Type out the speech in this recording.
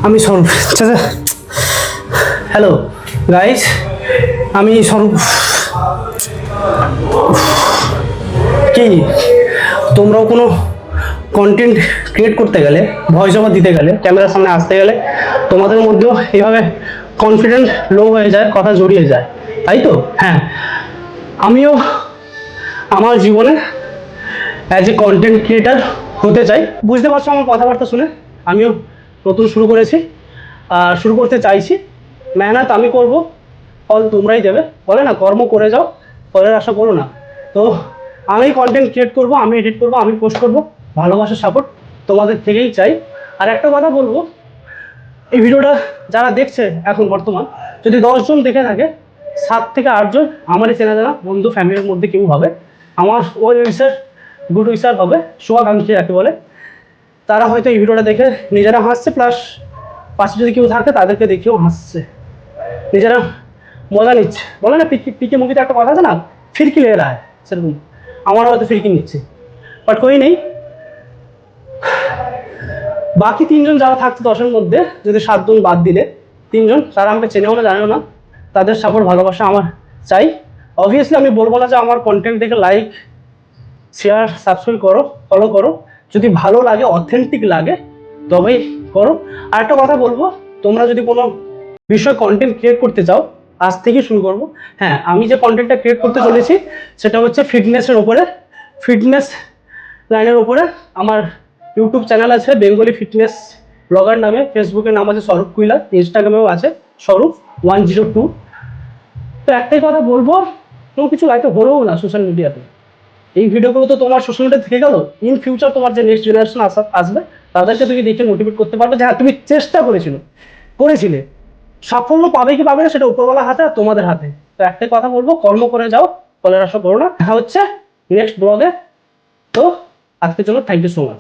আমি স্বরূপ। Hello guys, আমি স্বরূপ। কি তোমরাও কোনো কন্টেন্ট ক্রিয়েট করতে গেলে, ভয়েস ওভার দিতে গেলে, ক্যামেরার সামনে আসতে গেলে তোমাদের মধ্যেও এইভাবে কনফিডেন্স লো হয়ে যায়, কথা জড়িয়ে যায়, তাই তো? হ্যাঁ, আমিও আমার জীবনে অ্যাজ এ কন্টেন্ট ক্রিয়েটার হতে চাই। বুঝতে পারছো আমার কথাবার্তা শুনে? আমিও নতুন শুরু করেছি আর শুরু করতে চাইছি। মেহনত আমি করব, ফল তোমরাই দেবে। বলে না, কর্ম করে যাও, ফলের আশা করো না। তো আমি কন্টেন্ট ক্রিয়েট করব, আমি এডিট করব, আমি পোস্ট করব। ভালোবাসার সাপোর্ট তোমাদের থেকেই চাই। আর একটা কথা বলবো, এই ভিডিওটা যারা দেখছে এখন বর্তমান, যদি 10 জন দেখে থাকে, 7 থেকে 8 জন আমারই চেনা জানা বন্ধু, ফ্যামিলির মধ্যে কেউ হবে, আমার ওই উইসার, গুড উইসার হবে, শুভাকাঙ্ক্ষী যাকে বলে। তারা হয়তো এই ভিডিওটা দেখে নিজেরা হাসছে, প্লাস পাশে যদি কেউ থাকে তাদেরকে দেখেও হাসছে, নিজেরা মজা নিচ্ছে। বলে না, পিকে মুভিতে একটা কথা আছে না, ফিরকি লে রা হ্যায়, সেরকম আমার হয়তো ফিরকি নিচ্ছে। বাট কই নেই, বাকি 3 জন যারা থাকছে 10-এর মধ্যে, যদি 7 জন বাদ দিলে 3 জন, তারা আমাকে চেনেও না, জানেও না, তাদের সাপোর্ট ভালোবাসা আমার চাই। অবভিয়াসলি আমি বলবো না যে আমার কন্টেন্ট দেখে লাইক, শেয়ার, সাবস্ক্রাইব করো, ফলো করো। যদি ভালো লাগে, অথেন্টিক লাগে, তবেই করো। আর একটা কথা বলবো, তোমরা যদি কোনো বিষয় কন্টেন্ট ক্রিয়েট করতে চাও, আজ থেকেই শুরু করবো। হ্যাঁ, আমি যে কন্টেন্টটা ক্রিয়েট করতে চলেছি সেটা হচ্ছে ফিটনেসের ওপরে, ফিটনেস লাইনের ওপরে। আমার ইউটিউব চ্যানেল আছে বেঙ্গলি ফিটনেস ব্লগার নামে, ফেসবুকের নাম আছে স্বরূপ কুইলার, ইনস্টাগ্রামেও আছে স্বরূপ 102। তো একটাই কথা বলবো, কোনো কিছু লাইতে হলেও না সোশ্যাল মিডিয়াতে, এই ভিডিওগুলো তো তোমার সোশ্যাল মিডিয়া থেকে গেল, ইন ফিউচার তোমার যে নেক্সট জেনারেশন আসবে, তাদেরকে তুমি দেখে মোটিভেট করতে পারবে যে হ্যাঁ, তুমি চেষ্টা করেছিলে। সাফল্য পাবে কি পাবে না সেটা উপরওয়ালার হাতে আর তোমাদের হাতে। তো একটাই কথা বলবো, কর্ম করে যাও, ফলের আশা করো না। দেখা হচ্ছে নেক্সট ব্লগে। তো আজকের জন্য থ্যাংক ইউ সো মাচ।